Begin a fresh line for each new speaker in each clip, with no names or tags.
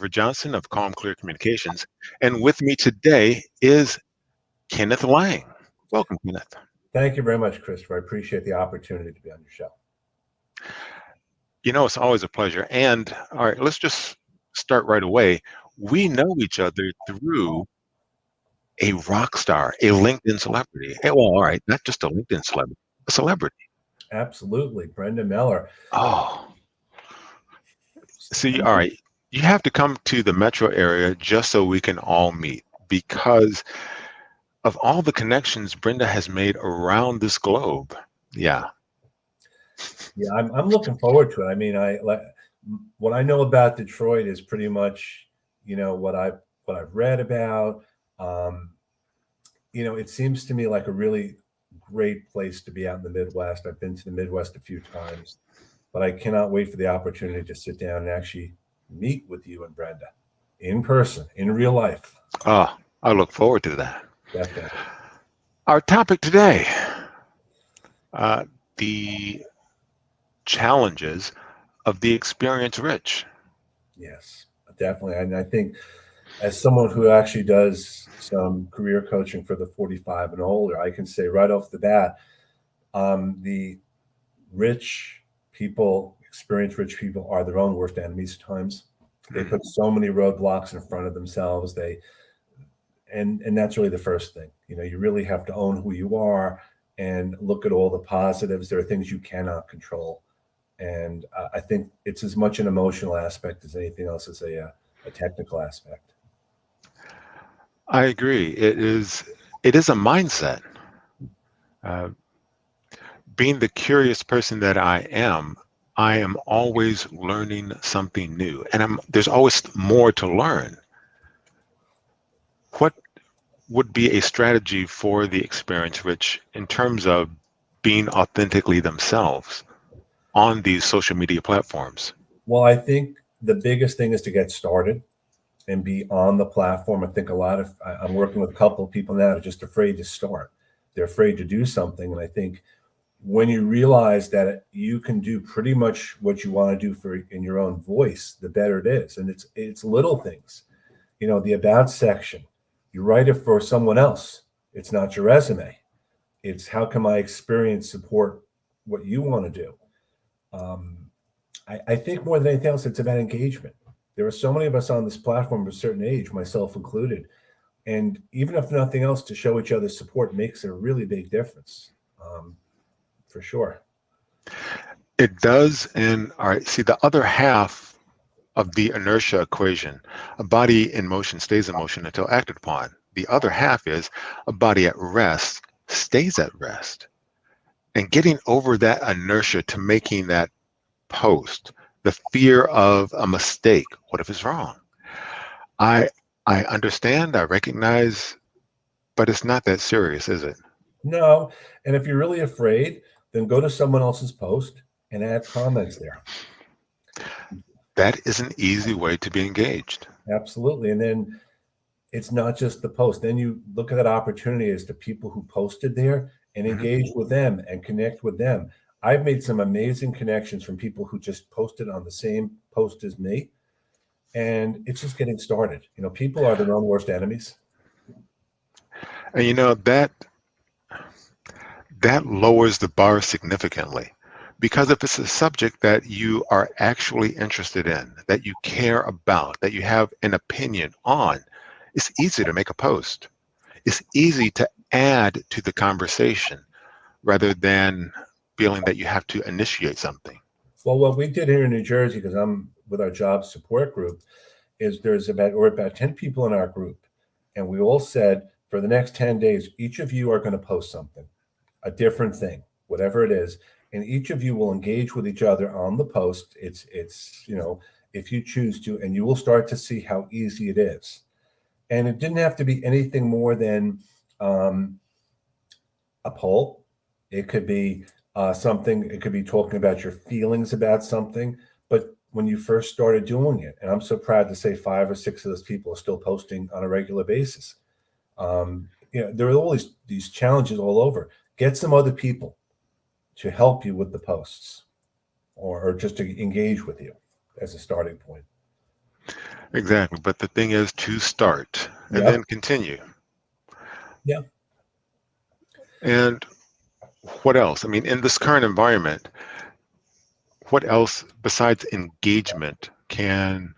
Johnson of Calm Clear Communications, and with me today is Kenneth Lang. Welcome, Kenneth.
Thank you very much, Christopher. I appreciate the opportunity to be on your show.
It's always a pleasure. And all right, let's just start right away. We know each other through a rock star, a LinkedIn celebrity. Well, all right, not just a LinkedIn celebrity, a celebrity.
Absolutely. Brenda Miller.
Oh, see, all right, you have to come to the metro area just so we can all meet because of all the connections Brenda has made around this globe. Yeah.
Yeah, I'm looking forward to it. I mean, what I know about Detroit is pretty much, what I've read about. Um, it seems to me like a really great place to be out in the Midwest. I've been to the Midwest a few times, but I cannot wait for the opportunity to sit down and actually meet with you and Brenda in person, in real life.
Oh, I look forward to that.
Definitely.
Our topic today, uh, the challenges of the experience rich.
Yes, definitely. And I think as someone who actually does some career coaching for the 45 and older, I can say right off the bat, the rich people, experienced rich people, are their own worst enemies at times. They
Mm.
put so many roadblocks in front of themselves. And that's really the first thing. You really have to own who you are and look at all the positives. There are things you cannot control, and I think it's as much an emotional aspect as anything else as a technical aspect.
I agree. It is a mindset. Uh, Being the curious person that I am always learning something new, and there's always more to learn. What would be a strategy for the experience rich in terms of being authentically themselves on these social media platforms?
Well, I think the biggest thing is to get started and be on the platform. I think I'm working with a couple of people now that are just afraid to start. They're afraid to do something. And I think when you realize that you can do pretty much what you want to do for in your own voice, the better it is. And it's little things. The about section, you write it for someone else. It's not your resume. It's how can my experience support what you want to do. Um, I think more than anything else, it's about engagement. There are so many of us on this platform of a certain age, myself included, and even if nothing else, to show each other support makes a really big difference, um, for sure.
It does. And all right, see, the other half of the inertia equation, a body in motion stays in motion until acted upon. The other half is a body at rest stays at rest. And getting over that inertia to making that post, the fear of a mistake. What if it's wrong? I I understand, I recognize, but it's not that serious, is it?
No, and if you're really afraid, then go to someone else's post and add comments there.
That is an easy way to be engaged.
Absolutely, and then it's not just the post. Then you look at that opportunity as to people who posted there and
Mhm.
engage with them and connect with them. I've made some amazing connections from people who just posted on the same post as me, and it's just getting started. People are their own worst enemies.
And that lowers the bar significantly. Because if it's a subject that you are actually interested in, that you care about, that you have an opinion on, it's easy to make a post. It's easy to add to the conversation rather than feeling that you have to initiate something.
Well, what we did here in New Jersey, because I'm with our job support group, is we're about 10 people in our group, and we all said for the next 10 days, each of you are going to post something, a different thing, whatever it is, and each of you will engage with each other on the post. It's if you choose to, and you will start to see how easy it is. And it didn't have to be anything more than um, a poll. It could be something. It could be talking about your feelings about something. But when you first started doing it, and I'm so proud to say 5 or 6 of those people are still posting on a regular basis. There are always these challenges all over. Get some other people to help you with the posts, or just to engage with you as a starting point.
Exactly. But the thing is to start and
Yep.
then continue.
Yeah.
And what else? I mean, in this current environment, what else besides engagement can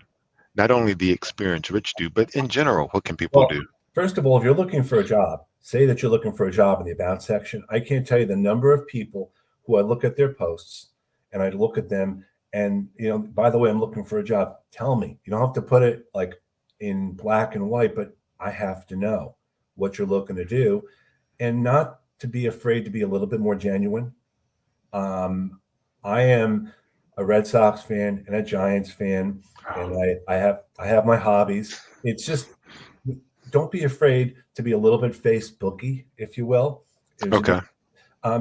not only the experience rich do, but in general, what can people
Well,
do?
first of all, if you're looking for a job, say that you're looking for a job in the about section. I can't tell you the number of people who I look at their posts and I look at them and, by the way, I'm looking for a job. Tell me. You don't have to put it like in black and white, but I have to know what you're looking to do and not to be afraid to be a little bit more genuine. Um, I am a Red Sox fan and a Giants fan, and I have my hobbies. It's just don't be afraid to be a little bit Facebooky, if you will. Is a good
Okay.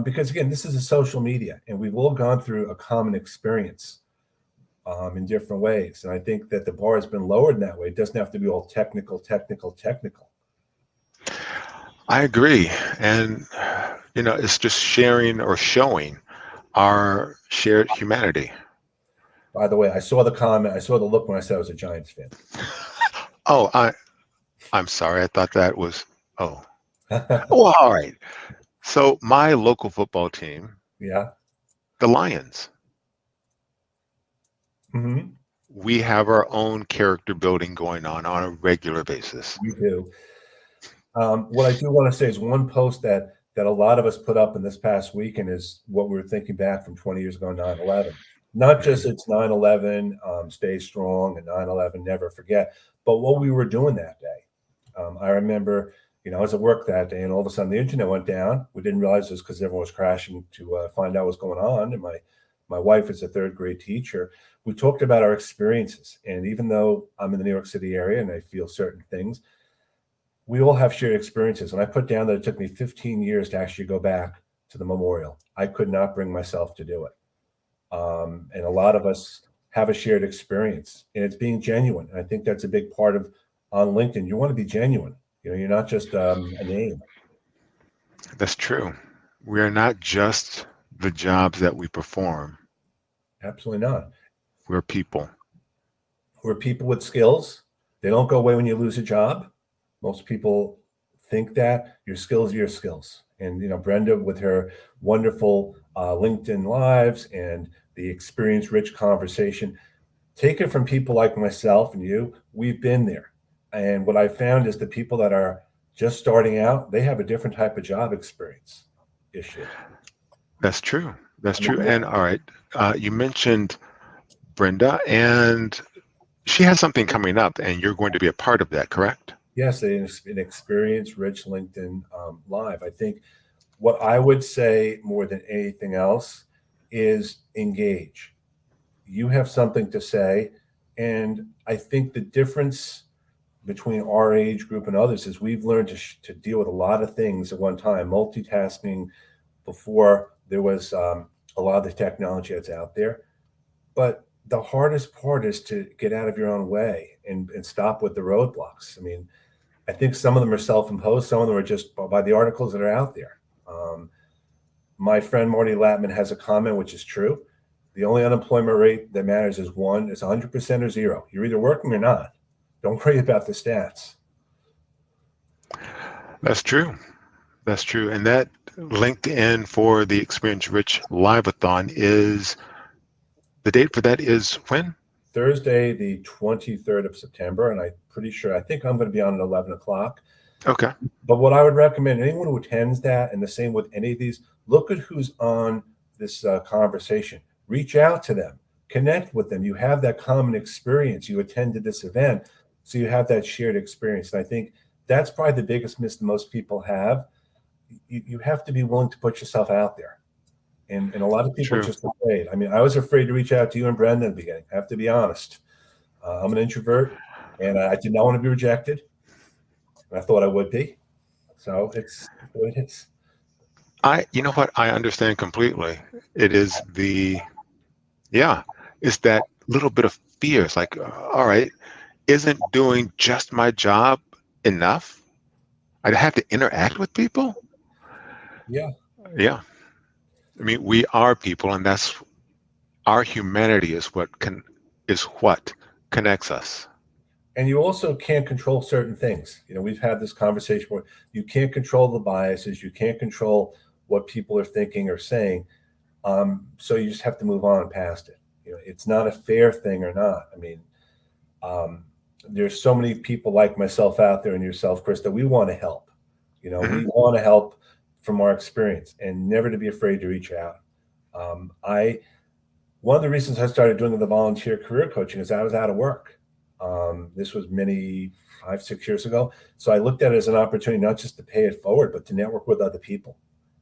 because again, this is a social media, and we've all gone through a common experience in different ways. And I think that the bar has been lowered in that way. It doesn't have to be all technical, technical, technical.
I agree. And, it's just sharing or showing our shared humanity.
By the way, I saw the comment, I saw the look when I said I was a Giants
Oh, I'm sorry. I thought that was, oh,
fan.
well, all right. So my local football team,
Yeah.
the Lions,
Hmm.
we have our own character building going on a regular basis.
We do. What I do want to say is one post that a lot of us put up in this past weekend is what we were thinking back from 20 years ago, 9/11. Not just
Mhm.
it's 9/11, stay strong, and 9/11, never forget, but what we were doing that day. I remember, I was at work that day, and all of a sudden the internet went down. We didn't realize it was because everyone was crashing to find out what's going on. And my wife is a third grade teacher. We talked about our experiences, and even though I'm in the New York City area and I feel certain things, we all have shared experiences. And I put down that it took me 15 years to actually go back to the memorial. I could not bring myself to do it. And a lot of us have a shared experience, and it's being genuine. And I think that's a big part of on LinkedIn. You want to be genuine. You're not just a name.
That's true. We are not just the jobs that we perform.
Absolutely not.
We're people.
We're people with skills. They don't go away when you lose a job. Most people think that your skills are your skills. And Brenda, with her wonderful LinkedIn lives and the experience-rich conversation, take it from people like myself and you. We've been there, and what I found is the people that are just starting out, they have a different type of job experience issue.
That's true. That's
I mean,
true. And all right, you mentioned Brenda, and she has something coming up, and you're going to be a part of that, correct?
yes, an experience-rich LinkedIn live. I think what I would say more than anything else is engage. You have something to say, and I think the difference between our age group and others is we've learned to deal with a lot of things at one time, multitasking before there was a lot of the technology that's out there. But the hardest part is to get out of your own way and stop with the roadblocks. I mean, I think some of them are self-imposed. Some of them are just by the articles that are out there. My friend Marty Latman has a comment, which is true. The only unemployment rate that matters is one. It's 100% or zero. You're either working or not. Don't worry about the stats.
That's true. That's true. And that LinkedIn for the Experience Rich Live-a-thon is the date for that is when?
Thursday, the 23rd of September, and I'm pretty sure, I think I'm going to be on at 11 o'clock.
Okay.
But what I would recommend anyone who attends that, and the same with any of these, look at who's on this conversation. Reach out to them, connect with them. You have that common experience. You attended this event, so you have that shared experience. And I think that's probably the biggest miss that most people have. You have to be willing to put yourself out there. And a lot of people are
True.
just afraid. I mean, I was afraid to reach out to you and Brenda in the beginning. I have to be honest. I'm an introvert, and I did not want to be rejected. And I thought I would be. So it's what it is.
You know what? I understand completely. It is yeah, it's that little bit of fear. It's like, all right, isn't doing just my job enough? I'd have to interact with people?
Yeah.
Yeah. I mean, we are people, and that's our humanity is what connects us.
And you also can't control certain things. We've had this conversation where you can't control the biases, you can't control what people are thinking or saying. So you just have to move on past it. It's not a fair thing or not. I mean, there's so many people like myself out there and yourself, Chris, that we want to help. We want to help from our experience, and never to be afraid to reach out. One of the reasons I started doing the volunteer career coaching is I was out of work. This was 5-6 years ago. So I looked at it as an opportunity, not just to pay it forward, but to network with other people.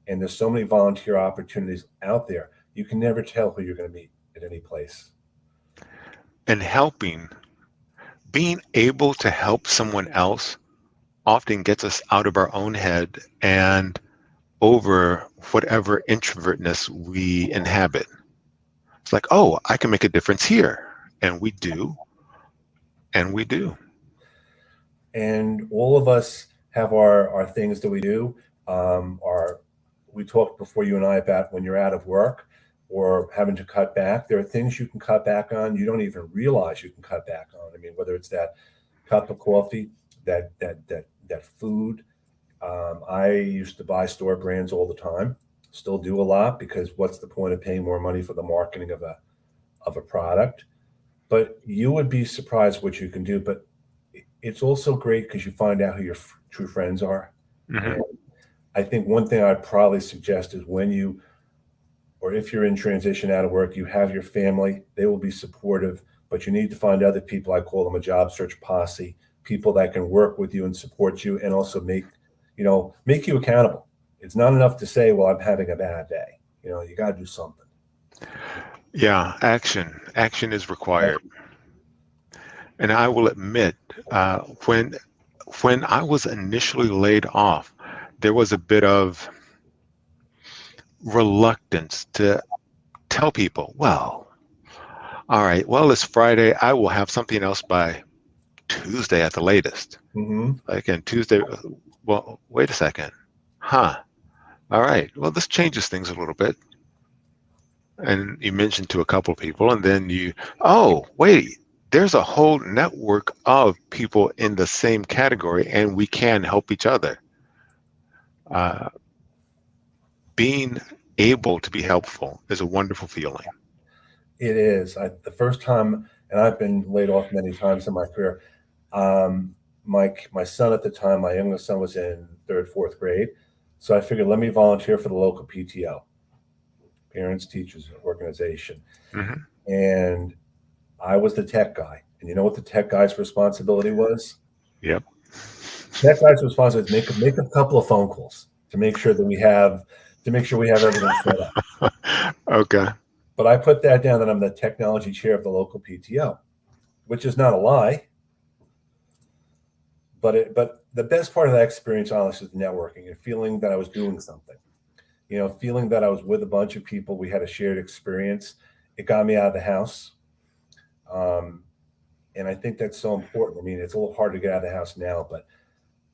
And there's so many volunteer opportunities out there. You can never tell who you're going to meet at any place.
And being able to help someone else often gets us out of our own head and over whatever introvertness we inhabit. It's like, oh, I can make a difference here. And we do. And we do.
And all of us have our things that we do. We talked before, you and I, about when you're out of work or having to cut back. There are things you can cut back on you don't even realize you can cut back on. I mean, whether it's that cup of coffee, that food. I used to buy store brands all the time. Still do a lot, because what's the point of paying more money for the marketing of a product? But you would be surprised what you can do. But it's also great because you find out who your true friends are.
Mm-hmm.
And I think one thing I'd probably suggest is if you're in transition out of work, you have your family, they will be supportive, but you need to find other people. I call them a job search posse, people that can work with you and support you, and also make you accountable. It's not enough to say, well, I'm having a bad day. You got to do something.
Yeah, action is required. And I will admit, when I was initially laid off, there was a bit of reluctance to tell people, well, all right, well, it's Friday. I will have something else by Tuesday at the latest.
Mm-hmm.
Like, and Tuesday, well, wait a second. Huh. All right. Well, this changes things a little bit. And you mentioned to a couple of people, and then oh, wait, there's a whole network of people in the same category, and we can help each other. Being able to be helpful is a wonderful feeling.
It is. The first time, and I've been laid off many times in my career. My son at the time, my youngest son, was in 3rd, 4th grade. So I figured, let me volunteer for the local PTO, Parents Teachers Organization.
Mm-hmm.
And I was the tech guy. And you know what the tech guy's responsibility was?
Yep.
Tech guy's responsibility is make a couple of phone calls to make sure we have everything set up.
Okay.
But I put that down that I'm the technology chair of the local PTO, which is not a lie. But the best part of that experience, honestly, is networking and feeling that I was doing something. Feeling that I was with a bunch of people. We had a shared experience. It got me out of the house. And I think that's so important. I mean, it's a little hard to get out of the house now, but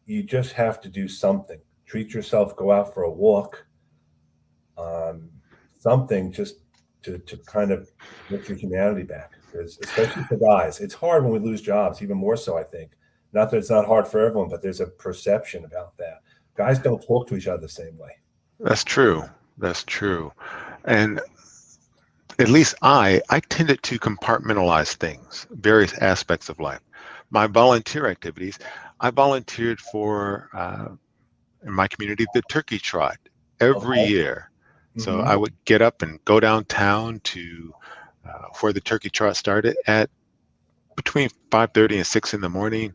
you just have to do something. Treat yourself, go out for a walk, something just to kind of get your humanity back. Because especially for guys, it's hard when we lose jobs, even more so, I think. Not that it's not hard for everyone, but there's a perception about that. Guys don't talk to each other the same way.
That's true. That's true. And at least I tended to compartmentalize things, various aspects of life. My volunteer activities, I volunteered for, in my community, the turkey trot every year. So I would get up and go downtown to where the turkey trot started at between 5:30 and 6 in the morning,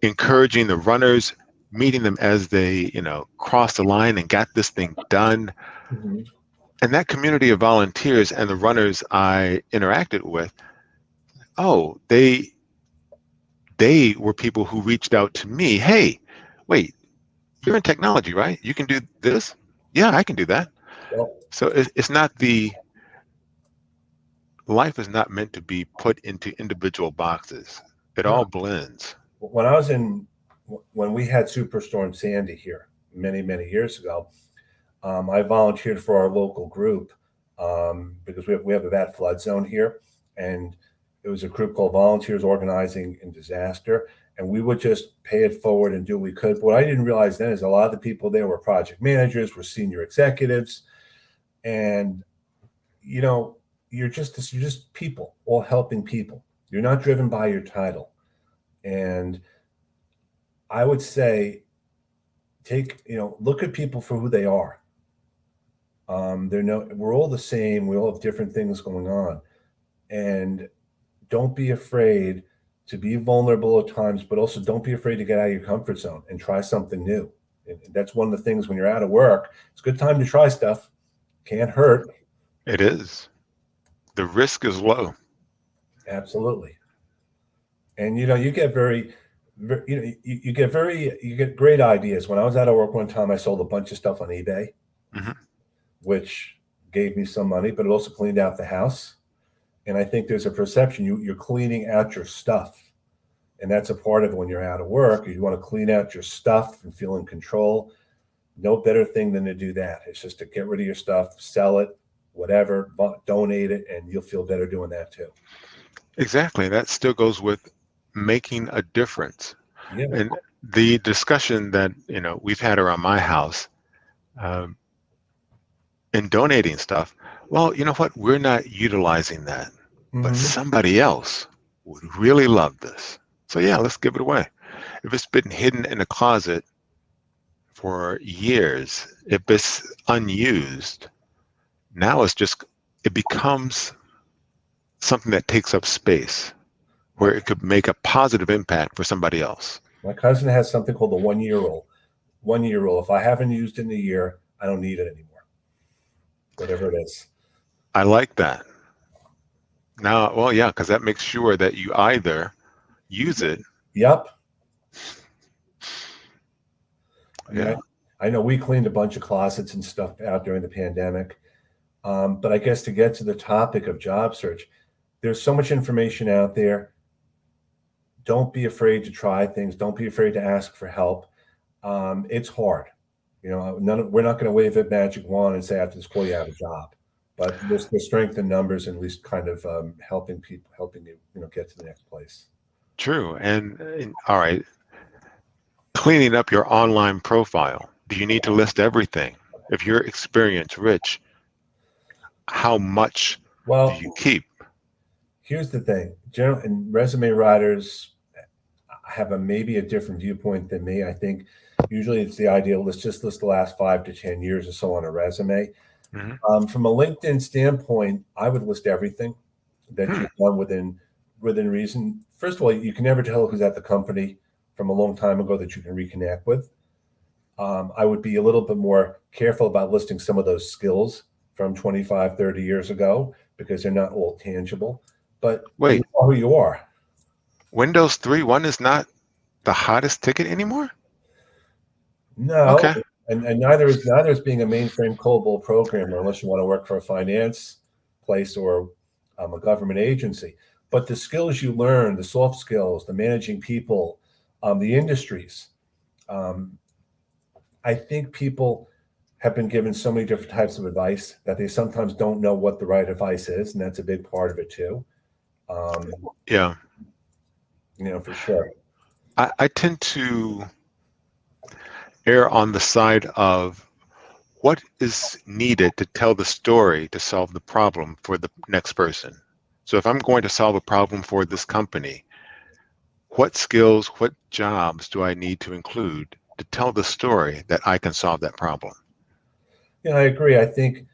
encouraging the runners, meeting them as they, crossed the line and got this thing done.
Mm-hmm.
And that community of volunteers and the runners I interacted with, they were people who reached out to me. Hey, wait, you're in technology, right? You can do this? Yeah, I can do that.
Well,
So it's not life is not meant to be put into individual boxes. It all blends.
When we had Superstorm Sandy here many, many years ago, I volunteered for our local group because we have a bad flood zone here. And It was a group called Volunteers Organizing in Disaster, and we would just pay it forward and do what we could. But what I didn't realize then is a lot of the people there were project managers, were senior executives, and you know, you're just people, all helping people. You're not driven by your title. And I would say look at people for who they are. We're all the same. We all have different things going on, and don't be afraid to be vulnerable at times, but also don't be afraid to get out of your comfort zone and try something new. And that's one of the things when you're out of work. It's a good time to try stuff. Can't hurt.
It is. The risk is low.
Absolutely. And you get you get great ideas. When I was out of work one time, I sold a bunch of stuff on eBay,
Hmm.
which gave me some money, but it also cleaned out the house. And I think there's a perception you're cleaning out your stuff. And that's a part of it when you're out of work. You want to clean out your stuff and feel in control. No better thing than to do that. It's just to get rid of your stuff, sell it, whatever, donate it, and you'll feel better doing that too.
Exactly. That still goes with making a difference.
Yeah.
And the discussion that we've had around my house um, in donating stuff. Well, you know what? We're not utilizing that, but
Mhm.
somebody else would really love this. So yeah, let's give it away. If it's been hidden in a closet for years, if it's unused, now it becomes something that takes up space where it could make a positive impact for somebody else.
My cousin has something called the 1 year rule. 1 year rule. If I haven't used it in a year, I don't need it anymore. Whatever it is.
I like that. Now, well, yeah, because that makes sure that you either use it.
Yep.
Yeah.
I know we cleaned a bunch of closets and stuff out during the pandemic. But I guess to get to the topic of job search, there's so much information out there. Don't be afraid to try things. Don't be afraid to ask for help. It's hard. We're not going to wave a magic wand and say after this call you have a job. But there's the strength in numbers, and at least kind of helping you, get to the next place.
True. And all right, cleaning up your online profile. Do you need to list everything? If you're experience rich, how much do you keep?
Here's the thing. And resume writers have maybe a different viewpoint than me. I think usually it's the ideal. Let's just list the last 5 to 10 years or so on a resume.
Mm-hmm.
From a LinkedIn standpoint, I would list everything that you've done within reason. First of all, you can never tell who's at the company from a long time ago that you can reconnect with. I would be a little bit more careful about listing some of those skills from 25, 30 years ago because they're not all tangible. But
wait,
you know who you are.
Windows 3.1 is not the hottest ticket anymore?
No,
okay.
and neither is being a mainframe COBOL programmer unless you want to work for a finance place or a government agency. But the skills you learn, the soft skills, the managing people, the industries, I think people have been given so many different types of advice that they sometimes don't know what the right advice is, and that's a big part of it too.
Yeah.
For sure.
I tend to err on the side of what is needed to tell the story to solve the problem for the next person. So if I'm going to solve a problem for this company, what skills, what jobs do I need to include to tell the story that I can solve that problem?
Yeah, I agree. I think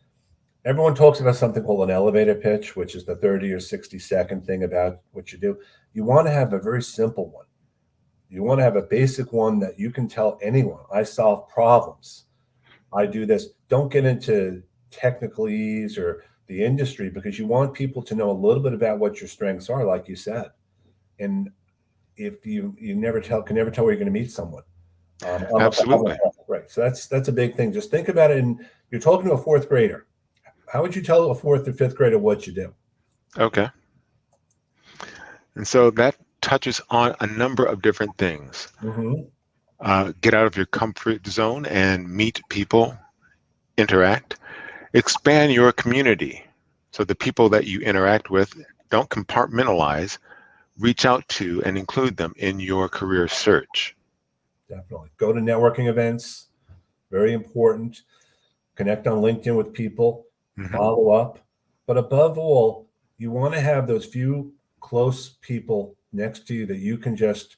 everyone talks about something called an elevator pitch, which is the 30 or 60-second thing about what you do. You want to have a very simple one. You want to have a basic one that you can tell anyone. I solve problems. I do this. Don't get into technicalese or the industry because you want people to know a little bit about what your strengths are, like you said. And if you can never tell where you're going to meet someone.
Absolutely.
Right. So that's a big thing. Just think about it. And you're talking to a fourth grader. How would you tell a fourth or fifth grader what you do?
Okay. And so that touches on a number of different things.
Mm-hmm.
Get out of your comfort zone and meet people, interact, expand your community. So the people that you interact with Don't compartmentalize. Reach out to and include them in your career search.
Definitely. Go to networking events. Very important. Connect on LinkedIn with people. Follow up. But above all, you want to have those few close people next to you that you can just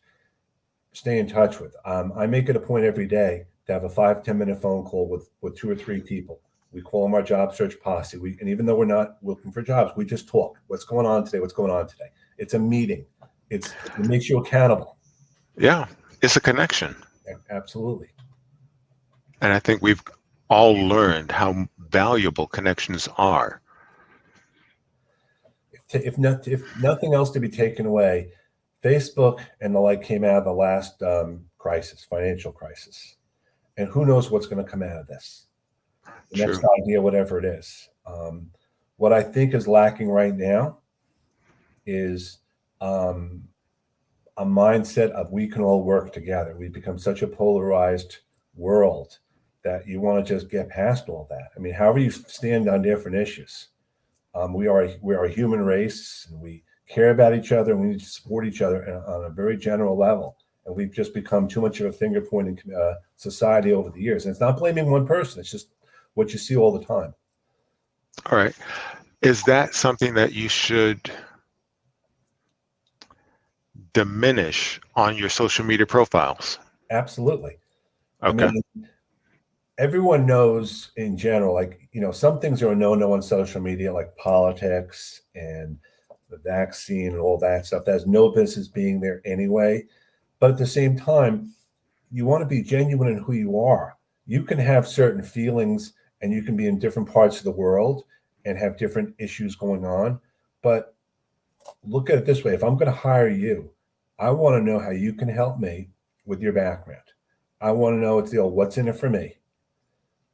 stay in touch with. I make it a point every day to have a 5-10 minute phone call with 2 or 3 people. We call them our job search posse. And even though we're not looking for jobs, we just talk. What's going on today? What's going on today? It's a meeting. It makes you accountable.
Yeah, it's a connection.
Absolutely.
And I think we've all learned how valuable connections are.
If nothing else to be taken away, Facebook and the like came out of the last financial crisis. And who knows what's going to come out of this? The
True.
next idea, whatever it is. What I think is lacking right now is a mindset of we can all work together. We've become such a polarized world that you want to just get past all that. I mean, however you stand on different issues, we are a human race, and we care about each other, and we need to support each other on a very general level. And we've just become too much of a finger pointing society over the years. And it's not blaming one person; it's just what you see all the time.
All right. Is that something that you should diminish on your social media profiles?
Absolutely.
Okay.
I mean, everyone knows in general, like, some things are a no-no on social media, like politics and the vaccine and all that stuff. That has no business being there anyway. But at the same time, you want to be genuine in who you are. You can have certain feelings and you can be in different parts of the world and have different issues going on. But look at it this way. If I'm going to hire you, I want to know how you can help me with your background. I want to know what's in it for me.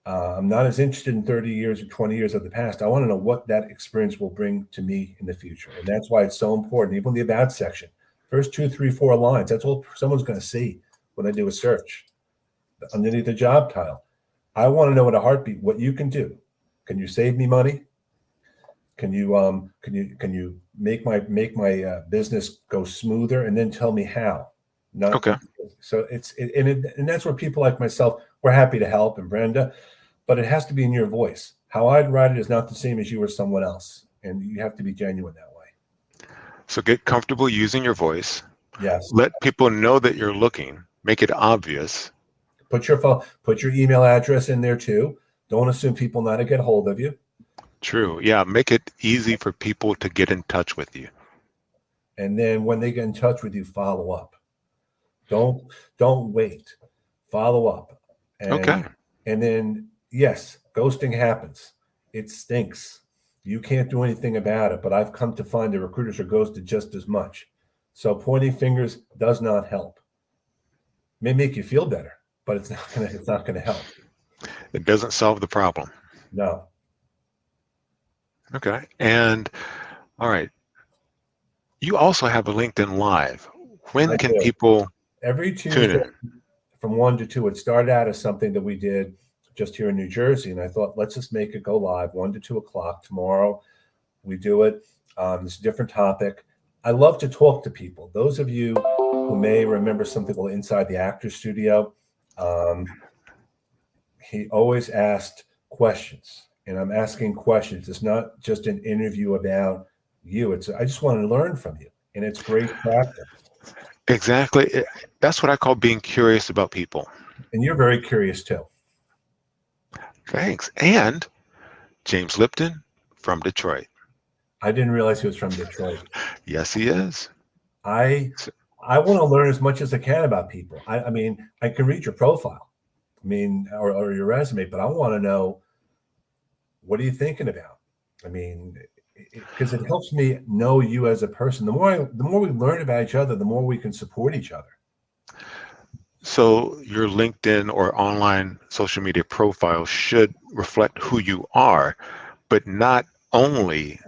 I'm not as interested in 30 years or 20 years of the past. I want to know what that experience will bring to me in the future. And that's why it's so important. Even the about section, first 2, 3, 4 lines, that's all someone's going to see when they do a search. Underneath the job title, I want to know in a heartbeat what you can do. Can you save me money? Can you make my business go smoother? And then tell me how.
Okay.
So and that's where people like myself, we're happy to help, and Brenda, but it has to be in your voice. How I'd write it is not the same as you or someone else, and you have to be genuine that way.
So get comfortable using your voice.
Yes.
Let people know that you're looking. Make it obvious.
Put your email address in there too. Don't assume people know how to get hold of you.
True. Yeah. Make it easy for people to get in touch with you.
And then when they get in touch with you, follow up. Don't wait. Follow up.
Okay.
And then, yes, ghosting happens. It stinks. You can't do anything about it, but I've come to find that recruiters are ghosted just as much. So pointing fingers does not help. It may make you feel better, but it's not gonna help.
It doesn't solve the problem.
No.
Okay. And all right. You also have a LinkedIn Live. When
I
can
do.
people
Every
tune
Tuesday
in?
from 1 to 2. It started out as something that we did just here in New Jersey, and I thought, let's just make it go live 1 to 2 o'clock tomorrow. We do it. It's a different topic. I love to talk to people. Those of you who may remember something called Inside the Actor Studio, he always asked questions, and I'm asking questions. It's not just an interview about you. I just want to learn from you, and it's great practice.
Exactly. That's what I call being curious about people.
And you're very curious too.
Thanks. And James Lipton from Detroit.
I didn't realize he was from Detroit.
Yes, he is.
I want to learn as much as I can about people. I mean, I can read your profile, or your resume, but I want to know, what are you thinking about? I mean, because it helps me know you as a person. The more we learn about each other, the more we can support each other.
So your LinkedIn or online social media profile should reflect who you are, but not only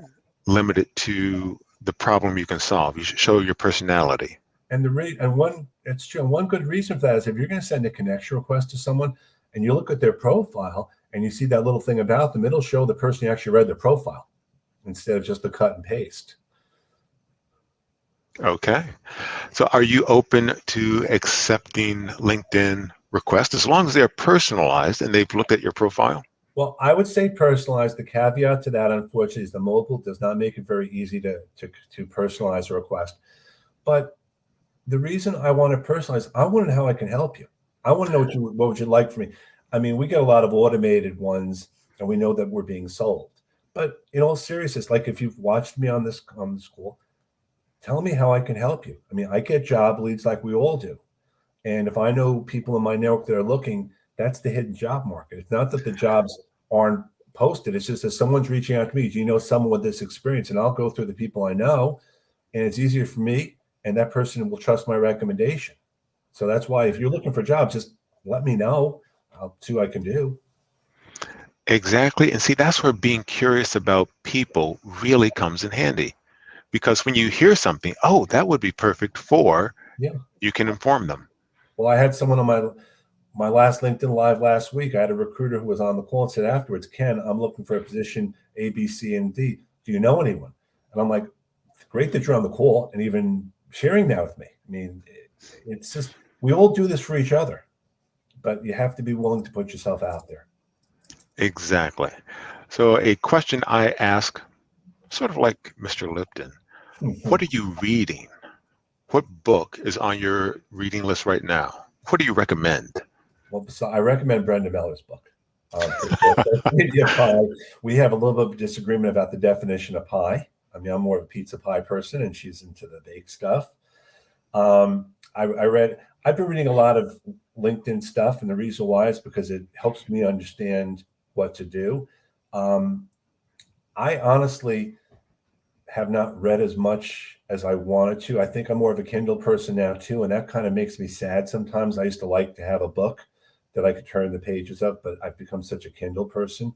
limit it to the problem you can solve. You should show your personality.
And it's true. And one good reason for that is if you're going to send a connection request to someone and you look at their profile and you see that little thing about them, it'll show the person who actually read their profile instead of just the cut and paste.
Okay. So are you open to accepting LinkedIn requests as long as they're personalized and they've looked at your profile?
Well, I would say personalized. The caveat to that, unfortunately, is the mobile does not make it very easy to personalize a request. But the reason I want to personalize, I want to know how I can help you. I want to know what would you like from me. I mean, we get a lot of automated ones, and we know that we're being sold. But in all seriousness, like if you've watched me on the school, tell me how I can help you. I mean, I get job leads like we all do. And if I know people in my network that are looking, that's the hidden job market. It's not that the jobs aren't posted. It's just that someone's reaching out to me. Do you know someone with this experience? And I'll go through the people I know, and it's easier for me, and that person will trust my recommendation. So that's why if you're looking for jobs, just let me know. I'll see what I can do.
Exactly. And see, that's where being curious about people really comes in handy. Because when you hear something, oh, that would be perfect for,
Yeah.
you can inform them.
Well, I had someone on my last LinkedIn Live last week. I had a recruiter who was on the call and said afterwards, Ken, I'm looking for a position A, B, C, and D. Do you know anyone? And I'm like, great that you're on the call and even sharing that with me. I mean, it's just, we all do this for each other, but you have to be willing to put yourself out there.
Exactly. So a question I ask, sort of like Mr. Lipton, what are you reading? What book is on your reading list right now? What do you recommend?
Well, so I recommend Brenda Miller's book. Media pie. We have a little bit of a disagreement about the definition of pie. I mean, I'm more of a pizza pie person, and she's into the baked stuff. I've been reading a lot of LinkedIn stuff, and the reason why is because it helps me understand what to do. I honestly have not read as much as I wanted to. I think I'm more of a Kindle person now too, and that kind of makes me sad sometimes. I used to like to have a book that I could turn the pages of, but I've become such a Kindle person.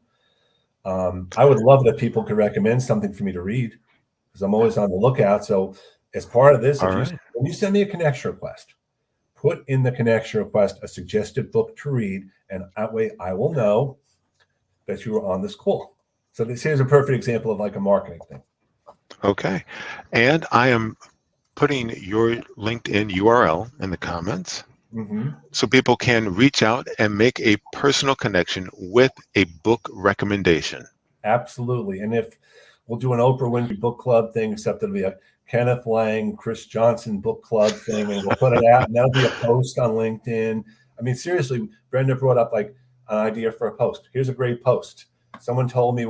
I would love that people could recommend something for me to read because I'm always on the lookout. So as part of this,
All right.
when you send me a connection request, put in the connection request a suggested book to read, and that way I will know that you were on this call. So here's a perfect example of like a marketing thing.
Okay. And I am putting your LinkedIn URL in the comments so people can reach out and make a personal connection with a book recommendation.
Absolutely. And if we'll do an Oprah Winfrey book club thing, except it'll be a Kenneth Lang, Chris Johnson book club thing, and we'll put it out, and that'll be a post on LinkedIn. I mean, seriously, Brenda brought up like an idea for a post. Here's a great post. Someone told me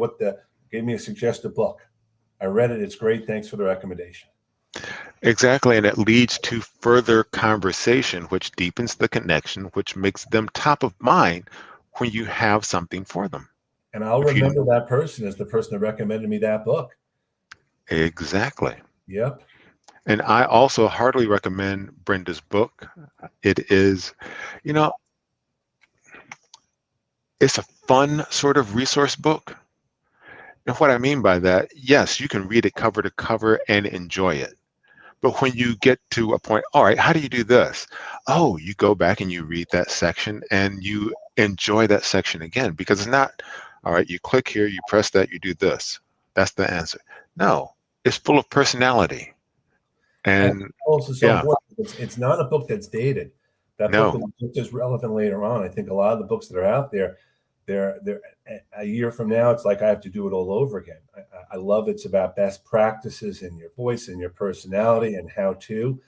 gave me a suggested book. I read it. It's great. Thanks for the recommendation.
Exactly. And it leads to further conversation, which deepens the connection, which makes them top of mind when you have something for them.
And I'll remember that person as the person that recommended me that book.
Exactly.
Yep.
And I also heartily recommend Brenda's book. It is, it's a fun sort of resource book. And what I mean by that, yes, you can read it cover to cover and enjoy it. But when you get to a point, all right, how do you do this? Oh, you go back and you read that section and you enjoy that section again, because it's not, all right, you click here, you press that, you do this. That's the answer. No, it's full of personality. And
also so important. It's not a book that's dated. That book is relevant later on. I think a lot of the books that are out there, they're a year from now, it's like I have to do it all over again. I love it's about best practices in your voice and your personality and how to.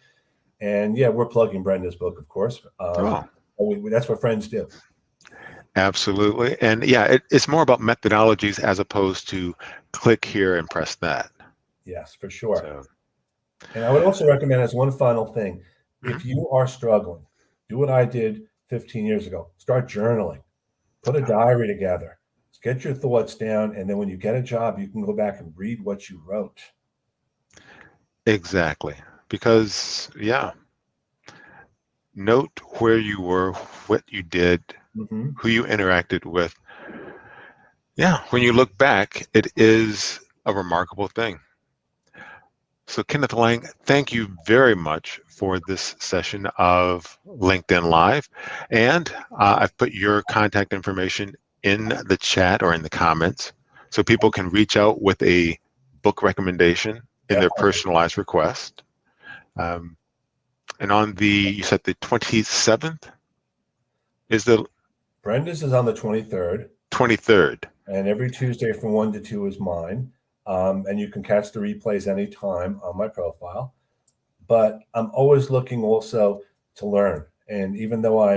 And yeah, we're plugging Brenda's book, of course. That's what friends do.
Absolutely. And yeah, it's more about methodologies as opposed to click here and press that.
Yes, for sure. So. And I would also recommend as one final thing, if you are struggling, do what I did 15 years ago. Start journaling. Put a diary together. Get your thoughts down, and then when you get a job, you can go back and read what you wrote.
Exactly. Because, note where you were, what you did, who you interacted with. Yeah, when you look back, it is a remarkable thing. So Kenneth Lang, thank you very much for this session of LinkedIn Live. And I've put your contact information in the chat or in the comments so people can reach out with a book recommendation in their personalized request. Um, and on you said the 27th is the
Brenda's is on the 23rd.
23rd.
And every Tuesday from 1 to 2 is mine. And you can catch the replays anytime on my profile. But I'm always looking also to learn. And even though I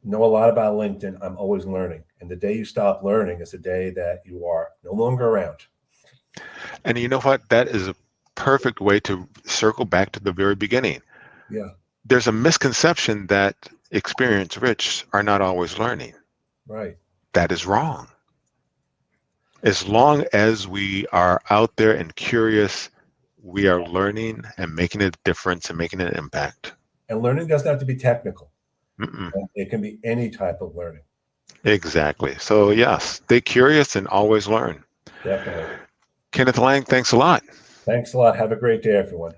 know a lot about LinkedIn, I'm always learning. And the day you stop learning is the day that you are no longer around.
And you know what? That is a perfect way to circle back to the very beginning.
Yeah.
There's a misconception that experience rich are not always learning.
Right.
That is wrong. As long as we are out there and curious, we are learning and making a difference and making an impact.
And learning doesn't have to be technical.
Mm-mm.
It can be any type of learning.
Exactly. So yes, stay curious and always learn.
Definitely.
Kenneth Lang, thanks a lot.
Thanks a lot. Have a great day, everyone.